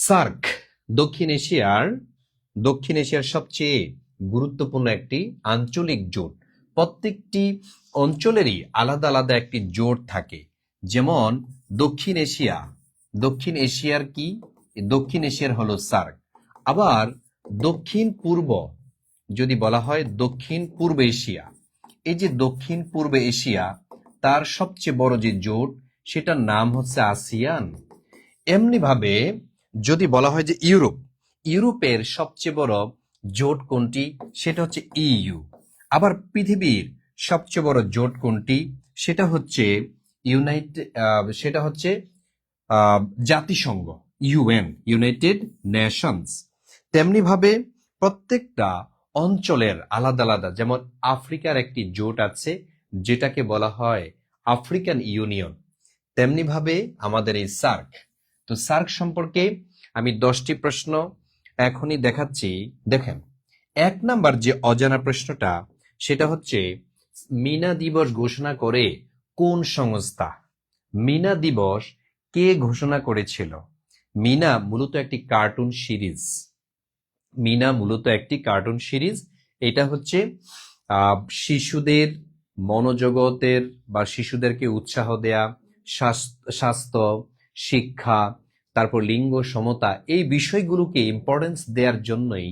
SAARC দক্ষিণ এশিয়ার সবচেয়ে গুরুত্বপূর্ণ একটি আঞ্চলিক জোট। প্রত্যেকটি অঞ্চলেরই আলাদা আলাদা একটি জোট থাকে। যেমন দক্ষিণ এশিয়ার হলো সার্ক। আবার দক্ষিণ পূর্ব যদি বলা হয় দক্ষিণ পূর্ব এশিয়া, এই যে দক্ষিণ পূর্ব এশিয়া তার সবচেয়ে বড় যে জোট সেটার নাম হচ্ছে আসিয়ান। এমনি ভাবে যদি বলা হয় যে ইউরোপের সবচেয়ে বড় জোট কোনটি, সেটা হচ্ছে ইইউ। আবার পৃথিবীর সবচেয়ে বড় জোট কোনটি, সেটা হচ্ছে জাতিসংঘ, ইউনাইটেড নেশনস। তেমনি ভাবে প্রত্যেকটা অঞ্চলের আলাদা আলাদা, যেমন আফ্রিকার একটি জোট আছে যেটাকে বলা হয় আফ্রিকান ইউনিয়ন। তেমনি ভাবে আমাদের এই সার্ক। তো সার্ক সম্পর্কে আমি 10টি প্রশ্ন এখনই দেখাচ্ছি। দেখেন, 1 নাম্বার যে অজানা প্রশ্নটা সেটা হচ্ছে মিনা দিবস ঘোষণা করে কোন সংস্থা? মিনা দিবস কে ঘোষণা করেছিল? মিনা মূলত একটি কার্টুন সিরিজ। এটা হচ্ছে শিশুদের মনোজগতের বা শিশুদেরকে উৎসাহ দেয়া, স্বাস্থ্য, শিক্ষা, তারপর লিঙ্গ সমতা, এই বিষয়গুলোকে ইম্পর্টেন্স দেওয়ার জন্যই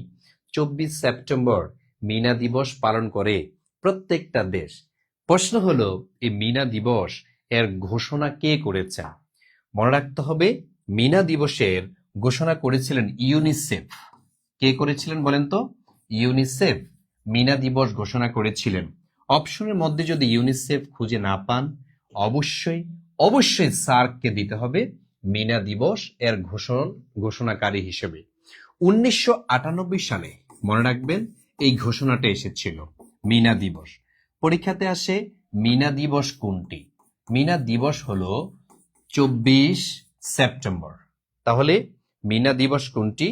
24 সেপ্টেম্বর মিনা দিবস পালন করে প্রত্যেকটা দেশ। প্রশ্ন হলো, এই মিনা দিবস এর ঘোষণা কে করেছেন? মনে রাখতে হবে, মিনা দিবসের ঘোষণা করেছিলেন ইউনিসেফ। কে করেছিলেন বলেন তো? ইউনিসেফ মিনা দিবস ঘোষণা করেছিলেন। অপশনের মধ্যে যদি ইউনিসেফ খুঁজে না পান, অবশ্যই সার্ককে দিতে হবে মিনা দিবস এর ঘোষণাকারী হিসেবে। 1998 সালে মনে রাখবেন এই ঘোষণাটা এসেছিল মিনা দিবস। পরীক্ষাতে আসে মিনা দিবস কোনটি? মিনা দিবস হলো 24 সেপ্টেম্বর। তাহলে মিনা দিবস কোনটি?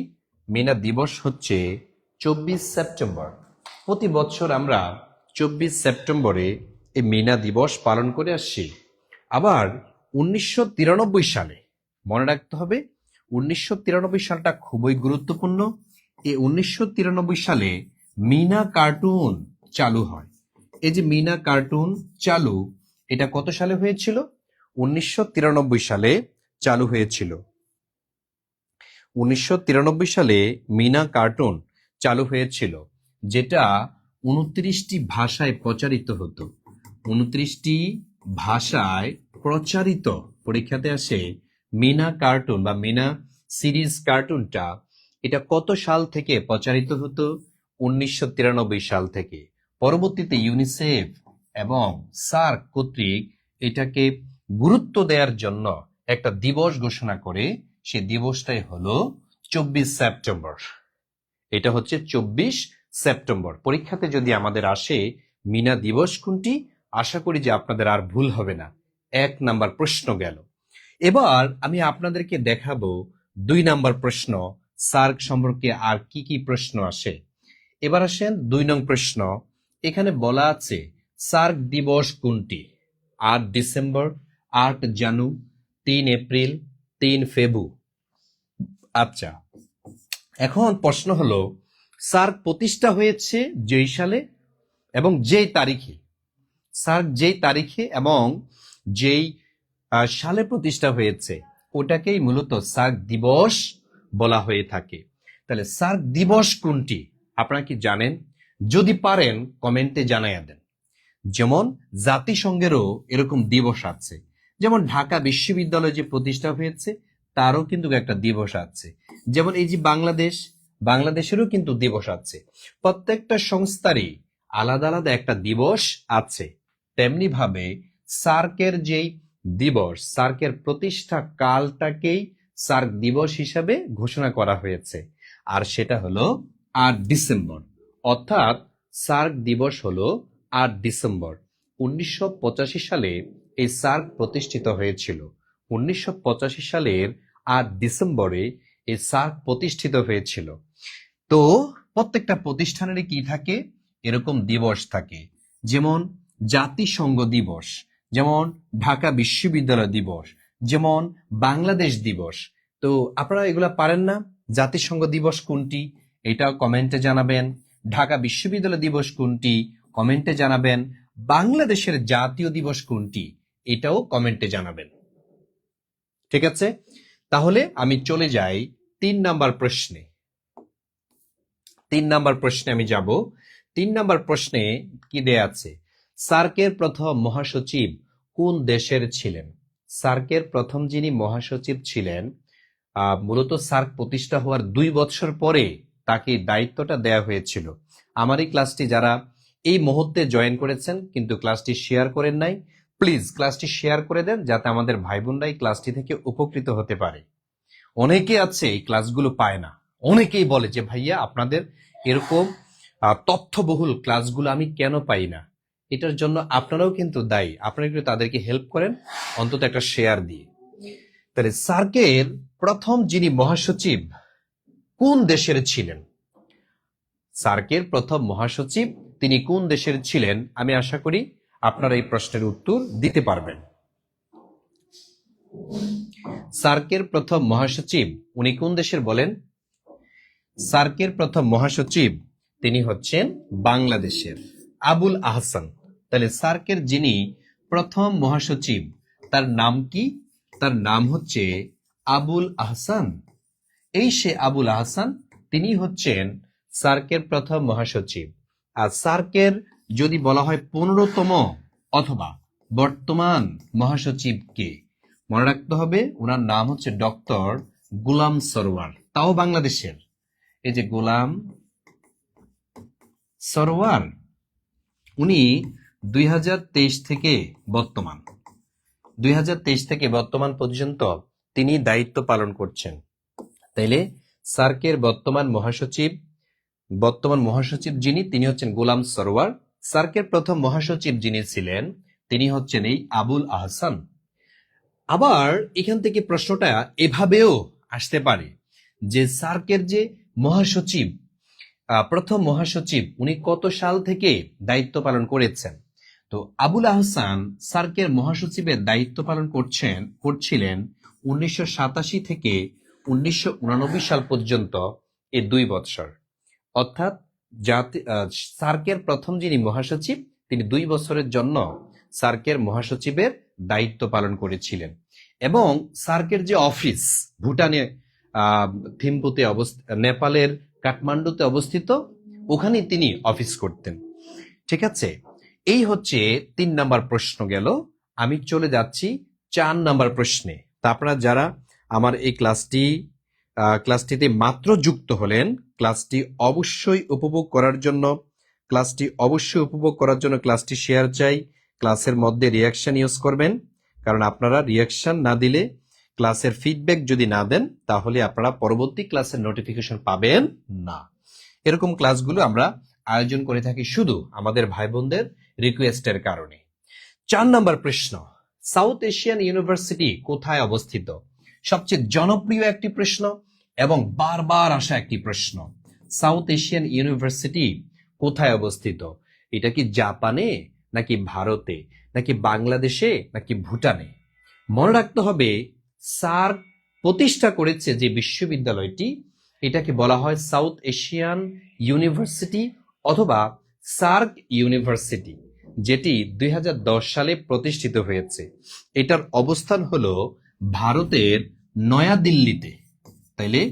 মিনা দিবস হচ্ছে 24 সেপ্টেম্বর। প্রতি বছর আমরা 24 সেপ্টেম্বরে এই মিনা দিবস পালন করে আসছি। আবার 1993 সালে মনে রাখতে হবে, 1993 সালটা খুবই গুরুত্বপূর্ণ। এই 1993 সালে মিনা কার্টুন চালু হয়। এই যে মিনা কার্টুন চালু, এটা কত সালে হয়েছিল? 1993 সালে চালু হয়েছিল। 1993 সালে মিনা কার্টুন চালু হয়েছিল, যেটা 29টি ভাষায় প্রচারিত হতো। 29টি ভাষায় প্রচারিত। পরীক্ষাতে আসে মিনা কার্টুন বা মিনা সিরিজ কার্টুনটা এটা কত সাল থেকে প্রচারিত হতো? 1993 সাল থেকে। পরবর্তীতে ইউনিসেফ এবং সার্ক কর্তৃক এটাকে গুরুত্ব দেওয়ার জন্য একটা দিবস ঘোষণা করে, সে দিবসটাই হলো 24 সেপ্টেম্বর। এটা হচ্ছে 24 সেপ্টেম্বর। পরীক্ষাতে যদি আমাদের আসে মিনা দিবস কোনটি, আশা করি যে আপনাদের আর ভুল হবে না। 1 নাম্বার প্রশ্ন গেল। এবার আমি আপনাদেরকে দেখাবো 2 নাম্বার প্রশ্ন, সার্ক সম্পর্কে আর কি কি প্রশ্ন আসে। এবার আসেন 2 নং প্রশ্ন। এখানে বলা আছে সার্ক দিবস কোনটি? 8 ডিসেম্বর, 8 জানু, 3 এপ্রিল, 3 ফেব্রু। আচ্ছা, এখন প্রশ্ন হলো সার্ক প্রতিষ্ঠা হয়েছে যেই সালে এবং যেই তারিখে। সার্ক যেই তারিখে এবং যেই সালে প্রতিষ্ঠা হয়েছে ওটাকেই মূলত সার্ক দিবস বলা হয়ে থাকে। তাহলে সার্ক দিবস কোনটি আপনারা কি জানেন? যদি পারেন কমেন্টে জানাইয়া দেন। যেমন জাতিসংঘেরও এরকম দিবস আছে, যেমন ঢাকা বিশ্ববিদ্যালয় যে প্রতিষ্ঠা হয়েছে তারও কিন্তু একটা দিবস আছে। যেমন এই যে বাংলাদেশেরও কিন্তু দিবস আছে। প্রত্যেকটা সংস্থারই আলাদা আলাদা একটা দিবস আছে। তেমনি ভাবে সার্কের যেই দিবস, সার্কের প্রতিষ্ঠা কালটাকেই সার্ক দিবস হিসাবে ঘোষণা করা হয়েছে, আর সেটা হলো 8 ডিসেম্বর। অর্থাৎ সার্ক দিবস হলো 8 ডিসেম্বর। 1985 সালে এই সার্ক প্রতিষ্ঠিত হয়েছিল। 1985 সালের 8 ডিসেম্বরে এই সার্ক প্রতিষ্ঠিত হয়েছিল। তো প্রত্যেকটা প্রতিষ্ঠানেরই কি থাকে? এরকম দিবস থাকে। যেমন জাতিসংঘ দিবস, যেমন ঢাকা বিশ্ববিদ্যালয় দিবস, যেমন বাংলাদেশ দিবস, তো আপনারা এগুলা পারেন না? জাতিসংঘ দিবস কোনটি এটাও কমেন্টে জানাবেন। ঢাকা বিশ্ববিদ্যালয় দিবস কোনটি কমেন্টে জানাবেন। বাংলাদেশের জাতীয় দিবস কোনটি এটাও কমেন্টে জানাবেন। ঠিক আছে, তাহলে আমি চলে যাই 3 নাম্বার প্রশ্নে। 3 নাম্বার প্রশ্নে আমি যাব। 3 নাম্বার প্রশ্নে কি দেয়া আছে? সার্কের প্রথম মহাসচিব কোন দেশের ছিলেন? সার্কের প্রথম যিনি মহাসচিব ছিলেন, মূলত সার্ক প্রতিষ্ঠা হওয়ার 2 বছর পরে তাকে দায়িত্বটা দেয়া হয়েছিল। আমার এই ক্লাসটি যারা এই মুহূর্তে জয়েন করেছেন কিন্তু ক্লাসটি শেয়ার করেন নাই, প্লিজ ক্লাসটি শেয়ার করে দেন যাতে আমাদের ভাই বোনরা এই ক্লাসটি থেকে উপকৃত হতে পারে। অনেকে আছে এই ক্লাসগুলো পায় না, অনেকেই বলে যে ভাইয়া আপনাদের এরকম তথ্যবহুল ক্লাসগুলো আমি কেন পাই না। এটার জন্য আপনারাও কিন্তু দায়ী, আপনারা কিন্তু তাদেরকে হেল্প করেন অন্তত একটা শেয়ার দিয়ে। তাহলে সার্কের প্রথম যিনি মহাসচিব কোন দেশের ছিলেন? সার্কের প্রথম মহাসচিব তিনি কোন দেশের ছিলেন? আমি আশা করি আপনারা এই প্রশ্নের উত্তর দিতে পারবেন। সার্কের প্রথম মহাসচিব উনি কোন দেশের বলেন? সার্কের প্রথম মহাসচিব তিনি হচ্ছেন বাংলাদেশের আবুল আহসান। তাহলে সার্কের যিনি প্রথম মহাসচিব তার নাম কি? তার নাম হচ্ছে আবুল আহসান। এই সে আবুল আহসান, তিনি হচ্ছেন সার্কের প্রথম মহাসচিব। আর সার্কের যদি বলা হয় 15তম অথবা বর্তমান মহাসচিব কে, মনে রাখতে হবে ওনার নাম হচ্ছে ডক্টর গোলাম সরওয়ার, তাও বাংলাদেশের। এই যে গোলাম সরওয়ার, উনি 2023 থেকে বর্তমান পর্যন্ত তিনি দায়িত্ব পালন করছেন। তাইলে সার্কের বর্তমান মহাসচিব যিনি, তিনি হচ্ছেন গোলাম সরওয়ার। সার্কের প্রথম মহাসচিব যিনি ছিলেন তিনি হচ্ছেন এই আবুল আহসান। আবার এখান থেকে প্রশ্নটা এভাবেও আসতে পারে যে সার্কের যে মহাসচিব, প্রথম মহাসচিব, উনি কত সাল থেকে দায়িত্ব পালন করেছেন? তো আবুল আহসান সার্কের মহাসচিবের দায়িত্ব পালন করছিলেন 1987 থেকে 1989 সাল পর্যন্ত, এই 2 বছর। অর্থাৎ সার্কের প্রথম যিনি মহাসচিব তিনি 2 বছরের জন্য সার্কের মহাসচিবের দায়িত্ব পালন করেছিলেন। এবং সার্কের যে অফিস ভুটানে থিম্পুতে নেপালের কাঠমান্ডুতে অবস্থিত, ওখানে তিনি অফিস করতেন। ঠিক আছে, এই হচ্ছে 3 নাম্বার প্রশ্ন গেল। আমি চলে যাচ্ছি 4 নাম্বার প্রশ্নে। তা আপনারা যারা আমার এই ক্লাসটিতে মাত্র যুক্ত হলেন, ক্লাসটি অবশ্যই উপভোগ করার জন্য ক্লাসটি শেয়ার চাই। ক্লাসের মধ্যে রিয়াকশন ইউজ করবেন, কারণ আপনারা রিয়াকশন না দিলে, ক্লাসের ফিডব্যাক যদি না দেন, তাহলে আপনারা পরবর্তী ক্লাসের নোটিফিকেশন পাবেন না। এরকম ক্লাসগুলো আমরা আয়োজন করে থাকি শুধু আমাদের ভাই বোনদের রিকোয়েস্টের কারণে। 4 নাম্বার প্রশ্ন, সাউথ এশিয়ান ইউনিভার্সিটি কোথায় অবস্থিত? সবচেয়ে জনপ্রিয় একটি প্রশ্ন এবং বারবার আসা একটি প্রশ্ন। সাউথ এশিয়ান ইউনিভার্সিটি কোথায় অবস্থিত? এটা কি জাপানে, নাকি ভারতে, নাকি বাংলাদেশে, নাকি ভুটানে? মনে রাখতে হবে সার্ক প্রতিষ্ঠা করেছে যে বিশ্ববিদ্যালয়টি, এটাকে বলা হয় সাউথ এশিয়ান ইউনিভার্সিটি অথবা সার্ক ইউনিভার্সিটি, যেটি 2010 সালে প্রতিষ্ঠিত হয়েছে। এটার অবস্থান হলো ভারতের নয়াদিল্লিতে। তাইলে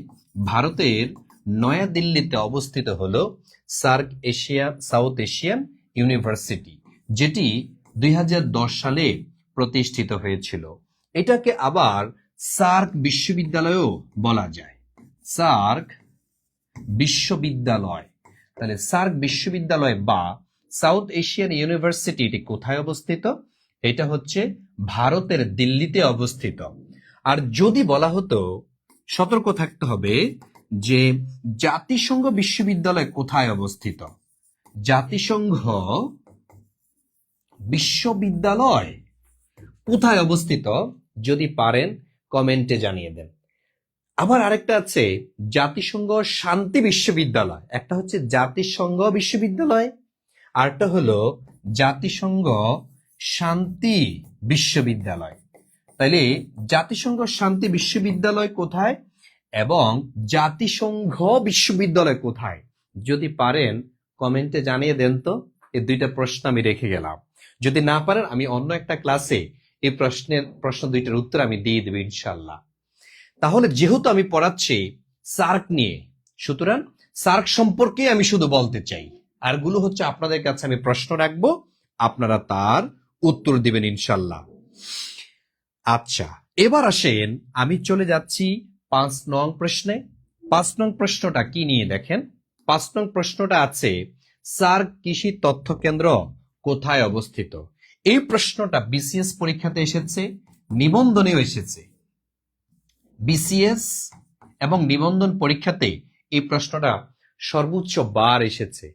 ভারতের নয়াদিল্লিতে অবস্থিত হলো সাউথ এশিয়ান ইউনিভার্সিটি, যেটি 2010 সালে প্রতিষ্ঠিত হয়েছিল। এটাকে আবার সার্ক বিশ্ববিদ্যালয়ও বলা যায়, সার্ক বিশ্ববিদ্যালয়। তাহলে সার্ক বিশ্ববিদ্যালয় বা সাউথ এশিয়ান ইউনিভার্সিটি এটি কোথায় অবস্থিত? এটা হচ্ছে ভারতের দিল্লিতে অবস্থিত। আর যদি বলা হতো, সতর্ক থাকতে হবে যে জাতিসংঘ বিশ্ববিদ্যালয় কোথায় অবস্থিত। জাতিসংঘ বিশ্ববিদ্যালয় কোথায় অবস্থিত, যদি পারেন কমেন্টে জানিয়ে দেন। আবার আরেকটা আছে জাতিসংঘ শান্তি বিশ্ববিদ্যালয়। একটা হচ্ছে জাতিসংঘ বিশ্ববিদ্যালয়, আরেকটা হলো জাতিসংঘ শান্তি বিশ্ববিদ্যালয়। তাইলে জাতিসংঘ শান্তি বিশ্ববিদ্যালয় কোথায় এবং জাতিসংঘ বিশ্ববিদ্যালয় কোথায়, যদি পারেন কমেন্টে জানিয়ে দেন তো। এই দুইটা প্রশ্ন আমি রেখে গেলাম। যদি না পারেন আমি অন্য একটা ক্লাসে এই প্রশ্ন দুইটার উত্তর আমি দিয়ে দেব ইনশাল্লাহ। তাহলে যেহেতু আমি পড়াচ্ছি সার্ক নিয়ে, সুতরাং সার্ক সম্পর্কে আমি শুধু বলতে চাই, আরগুলো হচ্ছে আপনাদের কাছে আমি প্রশ্ন রাখবো, আপনারা তার উত্তর দিবেন ইনশাল্লাহ। আচ্ছা, এবার আসেন আমি চলে যাচ্ছি 5 নং প্রশ্নে। 5 নং প্রশ্নটা কি নিয়ে দেখেন। 5 নং প্রশ্নটা আছে সার্ক কৃষি তথ্য কেন্দ্র কোথায় অবস্থিত। এই প্রশ্নটা বিসিএস পরীক্ষাতে এসেছে, নিবন্ধনেও এসেছে। বিসিএস এবং নিবন্ধন পরীক্ষাতে এই প্রশ্নটা সর্বোচ্চ বার এসেছে,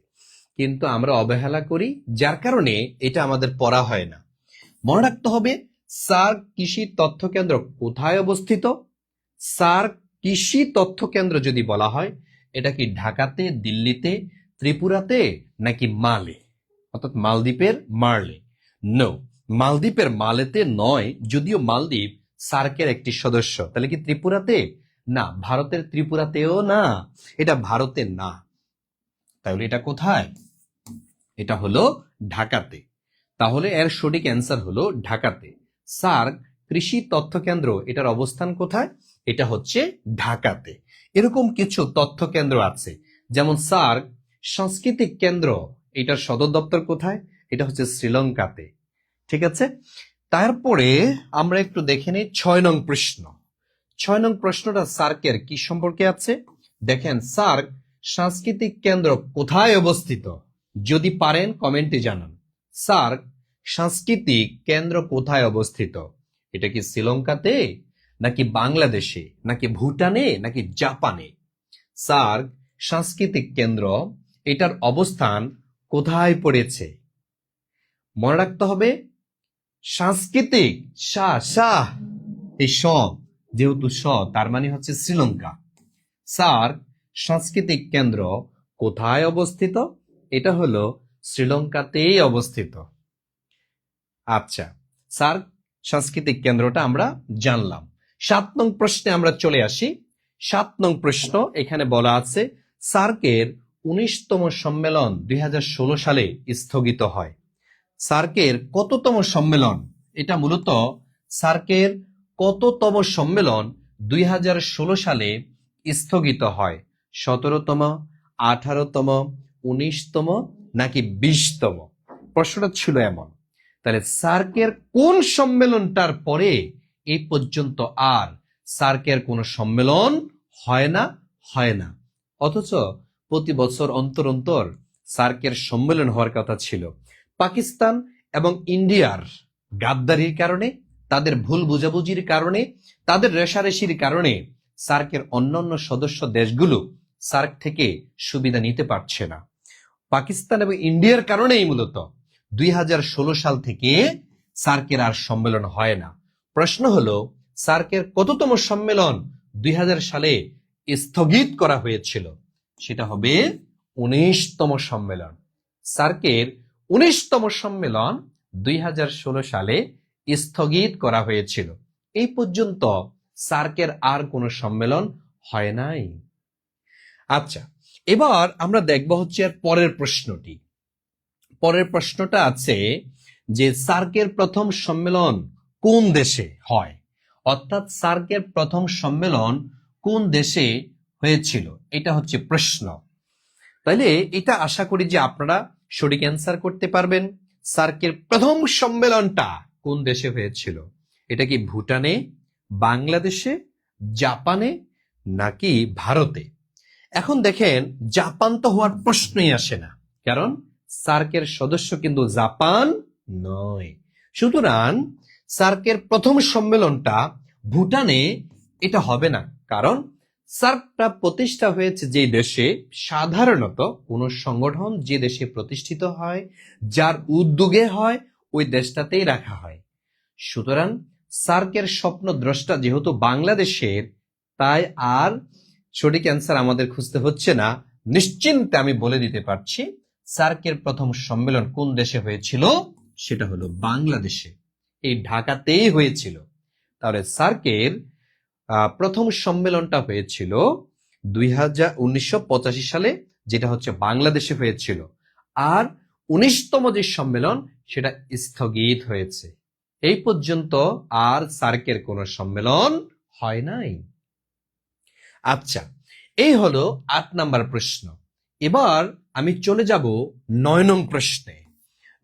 কিন্তু আমরা অবহেলা করি, যার কারণে এটা আমাদের পড়া হয় না। মনে রাখতে হবে সার্ক কৃষি তথ্য কেন্দ্র কোথায় অবস্থিত। সার্ক কৃষি তথ্য কেন্দ্র যদি বলা হয়, এটা কি ঢাকাতে, দিল্লিতে, ত্রিপুরাতে নাকি মালে, অর্থাৎ মালদ্বীপের মারলে? নো, মালদ্বীপের মালেতে নয়, যদিও মালদ্বীপ সার্কের একটি সদস্য। তাহলে কি ত্রিপুরাতে? না, ভারতের ত্রিপুরাতেও না, এটা ভারতে না। তাহলে এটা কোথায়? এটা হলো ঢাকাতে। তাহলে এর সঠিক অ্যান্সার হলো ঢাকাতে। সার্ক কৃষি তথ্য কেন্দ্র, এটার অবস্থান কোথায়? এটা হচ্ছে ঢাকাতে। এরকম কিছু তথ্য কেন্দ্র আছে, যেমন সার্ক সাংস্কৃতিক কেন্দ্র, এটার সদর দপ্তর কোথায়? এটা হচ্ছে শ্রীলঙ্কাতে। ঠিক আছে, তারপরে আমরা একটু দেখে নিই 6 নং প্রশ্ন। 6 নং প্রশ্নটা সার্কের কি সম্পর্কে আছে দেখেন। সার্ক সাংস্কৃতিক কেন্দ্র কোথায় অবস্থিত? যদি পারেন কমেন্টে জানান। সার্ক সাংস্কৃতিক কেন্দ্র কোথায় অবস্থিত? এটা কি শ্রীলঙ্কাতে, নাকি বাংলাদেশে, নাকি ভুটানে, নাকি জাপানে? সার্ক সাংস্কৃতিক কেন্দ্র, এটার অবস্থান কোথায় পড়েছে? মনে রাখতে হবে সাংস্কৃতিক এই স, যেহেতু স তার মানে হচ্ছে শ্রীলঙ্কা। সার্ক সাংস্কৃতিক কেন্দ্র কোথায় অবস্থিত? এটা হলো শ্রীলঙ্কাতেই অবস্থিত। আচ্ছা, সার্ক সাংস্কৃতিক কেন্দ্রটা আমরা জানলাম। 7 নং প্রশ্নে আমরা চলে আসি। 7 নং প্রশ্ন, এখানে বলা আছে সার্কের 19তম সম্মেলন 2016 সালে স্থগিত হয়। সার্কের কততম সম্মেলন? এটা মূলত সার্কের কততম সম্মেলন 2016 সালে স্থগিত হয়? 17তম, 18তম, 19তম নাকি 20তম? প্রশ্নটা ছিল এমন। তাহলে সার্কের কোন সম্মেলনটার পরে এই পর্যন্ত আর সার্কের কোন সম্মেলন হয় না, অথচ প্রতি বছর অন্তর অন্তর সার্কের সম্মেলন হওয়ার কথা ছিল। পাকিস্তান এবং ইন্ডিয়ার গাদ্দারির কারণে, তাদের ভুল বুঝাবুঝির কারণে, তাদের রেশারেশির কারণে সার্কের অন্যান্য সদস্য দেশগুলো সার্ক থেকে সুবিধা নিতে পারছে না। পাকিস্তান এবং ইন্ডিয়ার কারণেই মূলত 2016 সাল থেকে সার্কের আর সম্মেলন হয় না। প্রশ্ন হলো সার্কের কততম সম্মেলন 2000 সালে স্থগিত করা হয়েছিল? সেটা হবে 19তম সম্মেলন। সার্কের 19তম সম্মেলন 2016 সালে স্থগিত করা হয়েছিল। এই পর্যন্ত সার্কের আর কোনো সম্মেলন হয় নাই। আচ্ছা, এবার আমরা দেখব হচ্ছে আর পরের প্রশ্নটি। পরের প্রশ্নটা আছে যে সার্কের প্রথম সম্মেলন কোন দেশে হয়, অর্থাৎ সার্কের প্রথম সম্মেলন কোন দেশে হয়েছিল, এটা হচ্ছে প্রশ্ন। তাইলে এটা আশা করি যে আপনারা সঠিক অ্যান্সার করতে পারবেন। সার্কের প্রথম সম্মেলনটা কোন দেশে হয়েছিল? এটা কি ভুটানে, বাংলাদেশে, জাপানে নাকি ভারতে? এখন দেখেন, জাপান তো হওয়ার প্রশ্নই আসে না, কারণ সার্কের সদস্য কিন্তু জাপান নয়। সুতরাং সার্কের প্রথম সম্মেলনটা ভুটানে এটা হবে না, কারণ সার্কটা প্রতিষ্ঠা হয়েছে যে দেশে, সাধারণত কোন সংগঠন যে দেশে প্রতিষ্ঠিত হয়, যার উদ্যোগে হয়, ওই দেশটাতেই রাখা হয়। সুতরাং সার্কের স্বপ্ন দ্রষ্টা যেহেতু বাংলাদেশের, তাই আর সঠিক অ্যান্সার আমাদের খুঁজতে হচ্ছে না, নিশ্চিন্তে আমি বলে দিতে পারছি সার্কের প্রথম সম্মেলন কোন দেশে হয়েছিল, সেটা হলো বাংলাদেশে, এই ঢাকাতেই হয়েছিল। তাহলে সার্কের প্রথম সম্মেলনটা হয়েছিল 1985 সালে, যেটা হচ্ছে বাংলাদেশে হয়েছিল। আর 19তম যে সম্মেলন সেটা স্থগিত হয়েছে। এই পর্যন্ত আর সার্কের কোনো সম্মেলন হয় নাই। আচ্ছা, এই হলো 8 নাম্বার প্রশ্ন। এবার আমি চলে যাব 9 নং প্রশ্নে।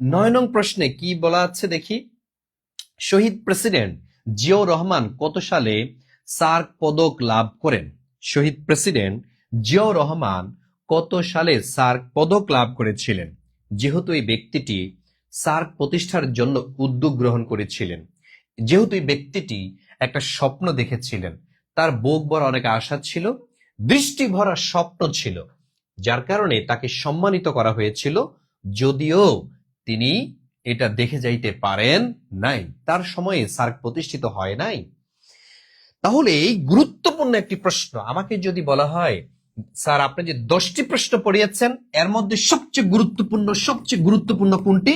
9 নং প্রশ্নে কি বলা আছে দেখি। শহীদ প্রেসিডেন্ট জিয়াউর রহমান কত সালে সার্ক পদক লাভ করেন? শহীদ প্রেসিডেন্ট জিয়াউর রহমান কত সালে সার্ক পদক লাভ করেছিলেন? যেহেতু এই ব্যক্তিটি সার্ক প্রতিষ্ঠার জন্য উদ্যোগ গ্রহণ করেছিলেন, যেহেতু এই ব্যক্তিটি একটা স্বপ্ন দেখেছিলেন, তার বুক ভরা অনেক আশা ছিল, দৃষ্টি ভরা স্বপ্ন ছিল, যার কারণে তাকে সম্মানিত করা হয়েছিল, যদিও তিনি এটা দেখে যাইতে পারেন নাই, তার সময়ে সার্ক প্রতিষ্ঠিত হয় নাই। তাহলে এই গুরুত্বপূর্ণ একটি প্রশ্ন, আমাকে যদি বলা হয় স্যার আপনি যে 10টি প্রশ্ন পড়িয়েছেন এর মধ্যে সবচেয়ে গুরুত্বপূর্ণ কোনটি,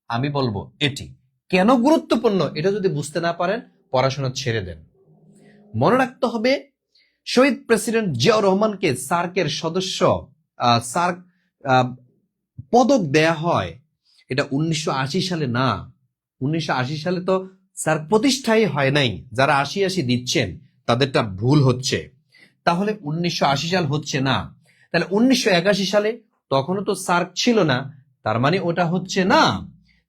আমি বলবো এটি। কেন গুরুত্বপূর্ণ এটা যদি বুঝতে না পারেন পড়াশোনা ছেড়ে দেন। মনে রাখতে হবে শহীদ প্রেসিডেন্ট জিয়াউর রহমানকে সার্কের সদস্য সার্ক পদক দেয়া হয় এটা 1980 সালে না। 1980 সালে তো সার্ক প্রতিষ্ঠাই হয় নাই। যারা 80 দিচ্ছেন তাদেরটা ভুল হচ্ছে। তাহলে 1980 সাল হচ্ছে না, তাহলে 1981 সালে, তখনও তো সার্ক ছিল না, তার মানে ওটা হচ্ছে না।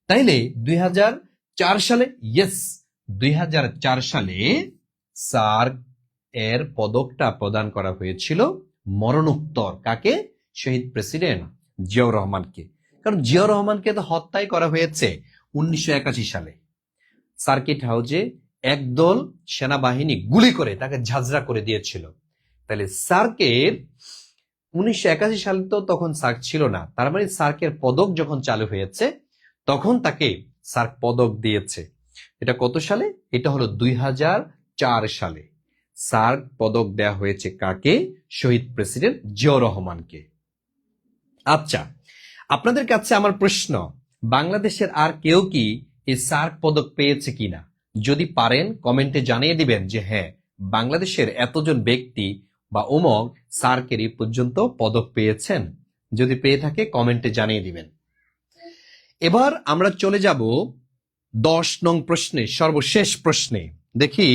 তাইলে 2004 সালে, ইয়েস 2004 সালে সার্ক এর পদকটা প্রদান করা হয়েছিল মরণোত্তর। কাকে? শহীদ প্রেসিডেন্ট জিয়াউর রহমানকে। কারণ জিয়াউর রহমানকে তো হত্যাই করা হয়েছে 1981 সালে। সার্কিট হাউসে একদল সেনাবাহিনী গুলি করে তাকে ঝাঁঝরা করে দিয়েছিল। তাহলে সার্কের 1981 সালে তো তখন সার্ক ছিল না, তার মানে সার্কের পদক যখন চালু হয়েছে তখন তাকে সার্ক পদক দিয়েছে। এটা কত সালে? এটা হলো 2004 সালে সার্ক পদক দেয়া হয়েছে কাকে? শহীদ প্রেসিডেন্ট জিয়াউর রহমানকে। আচ্ছা, আপনাদের কাছে আমার প্রশ্ন, বাংলাদেশের আর কেউ কি এই সার্ক পদক পেয়েছে কিনা? যদি পারেন কমেন্টে জানিয়ে দিবেন যে হ্যাঁ বাংলাদেশের এতজন ব্যক্তি বা অমুক সার্কের এই পর্যন্ত পদক পেয়েছেন। যদি পেয়ে থাকে কমেন্টে জানিয়ে দিবেন। এবার আমরা চলে যাব 10 নং প্রশ্নে, সর্বশেষ প্রশ্নে। দেখি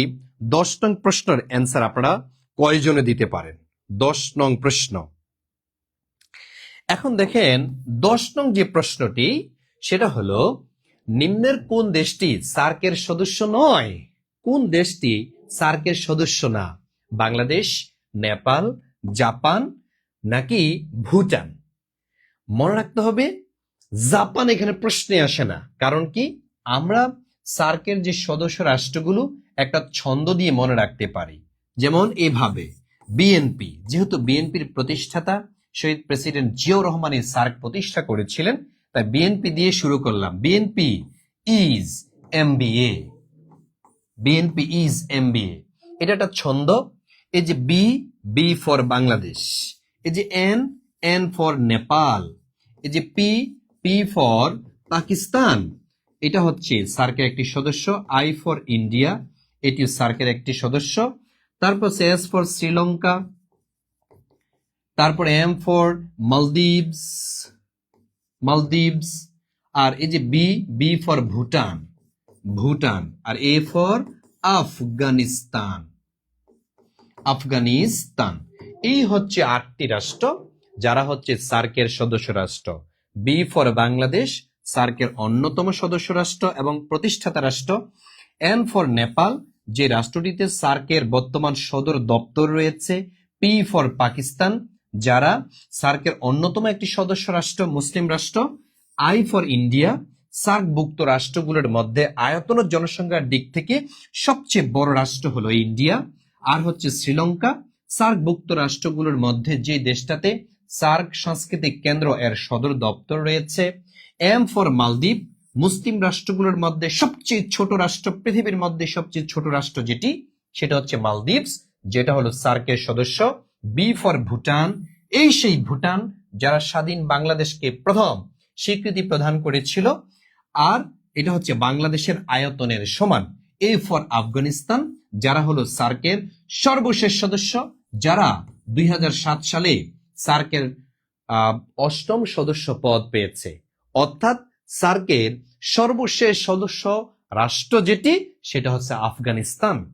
10 নং প্রশ্নের অ্যান্সার আপনারা কয়জনে দিতে পারেন। 10 নং প্রশ্ন। এখন দেখেন 10 নং যে প্রশ্নটি সেটা হলো, নিম্নের কোন দেশটি সার্কের সদস্য নয়? কোন দেশটি সার্কের সদস্য না? বাংলাদেশ, নেপাল, জাপান নাকি ভুটান? মনে রাখতে হবে জাপান এখানে প্রশ্নে আসে না। কারণ কি, আমরা সার্কের যে সদস্য রাষ্ট্রগুলো একটা ছন্দ দিয়ে মনে রাখতে পারি। যেমন এভাবে বিএনপি, যেহেতু বিএনপির প্রতিষ্ঠাতা শহীদ প্রেসিডেন্ট জিয়াউর রহমান এই সার্ক প্রতিষ্ঠা করেছিলেন, তাই বিএনপি দিয়ে শুরু করলাম। BNP is MBA, BNP is MBA, এটা একটা ছন্দ। এই যে বি, বি ফর বাংলাদেশ। এই যে এন, এন ফর নেপাল। এই যে পি, পি ফর পাকিস্তান, এটা হচ্ছে সার্কের একটি সদস্য। আই ফর ইন্ডিয়া, এটি সার্কের একটি সদস্য। তারপর এস ফর শ্রীলঙ্কা, তারপর এম ফর মালদ্বীপস, মালদ্বীপস। আর এই যে B, B for Bhutan, Bhutan. আর এ ফর আফগানিস্তান, আফগানিস্তান। এই হচ্ছে 8টি রাষ্ট্র যারা হচ্ছে সার্কের সদস্য রাষ্ট্র। বি ফর বাংলাদেশ, সার্কের অন্যতম সদস্য রাষ্ট্র এবং প্রতিষ্ঠাতা রাষ্ট্র। এন ফর নেপাল, যে রাষ্ট্রটিতে সার্কের বর্তমান সদর দপ্তর রয়েছে। পি ফর পাকিস্তান, যারা সার্কের অন্যতম একটি সদস্য রাষ্ট্র, মুসলিম রাষ্ট্র। আই ফর ইন্ডিয়া, সার্কভুক্ত রাষ্ট্রগুলোর মধ্যে আয়তন ও জনসংখ্যার দিক থেকে সবচেয়ে বড় রাষ্ট্র হলো ইন্ডিয়া। আর হচ্ছে শ্রীলঙ্কা, সার্কভুক্ত রাষ্ট্রগুলোর মধ্যে যে দেশটাতে সার্ক সাংস্কৃতিক কেন্দ্র এর সদর দপ্তর রয়েছে। এম ফর মালদ্বীপ, মুসলিম রাষ্ট্রগুলোর মধ্যে সবচেয়ে ছোট রাষ্ট্র, পৃথিবীর মধ্যে সবচেয়ে ছোট রাষ্ট্র যেটি, সেটা হচ্ছে মালদ্বীপস, যেটা হলো সার্কের সদস্য। বি ফর ভুটান, এই সেই ভুটান যারা স্বাধীন বাংলাদেশকে প্রথম স্বীকৃতি প্রদান করেছিল। আর এটা হচ্ছে বাংলাদেশের আয়তনের সমান। এ ফর আফগানিস্তান, যারা হলো সার্কের সর্বশেষ সদস্য, যারা 2007 সালে সার্কের অষ্টম সদস্য পদ পেয়েছে। অর্থাৎ সার্কের সর্বশেষ সদস্য রাষ্ট্র যেটি, সেটা হচ্ছে আফগানিস্তান।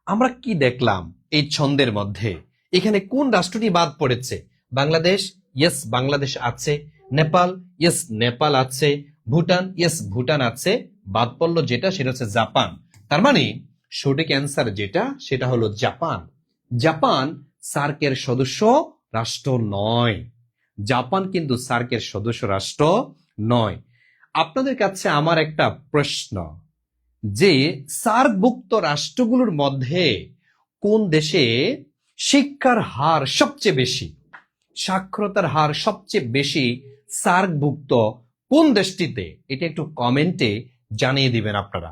আমরা কি দেখলাম এই ছন্দের মধ্যে? এখানে কোন রাষ্ট্রটি বাদ পড়েছে? বাংলাদেশ, ইয়েস বাংলাদেশ আছে। নেপাল, ইয়েস নেপাল আছে। ভুটান, ইয়েস ভুটান আছে। বাদ পড়লো যেটা, সেটা হচ্ছে জাপান। তার মানে সঠিক অ্যান্সার যেটা, সেটা হলো জাপান। জাপান সার্কের সদস্য রাষ্ট্র নয়। জাপান কিন্তু সার্কের সদস্য রাষ্ট্র নয়। আপনাদের কাছে আমার একটা প্রশ্ন, যে সার্কভুক্ত রাষ্ট্রগুলোর মধ্যে কোন দেশে শিক্ষার হার সবচেয়ে বেশি, সাক্ষরতার হার সবচেয়ে বেশি সার্কভুক্ত কোন দেশটিতে? এটা একটু কমেন্টে জানিয়ে দিবেন আপনারা।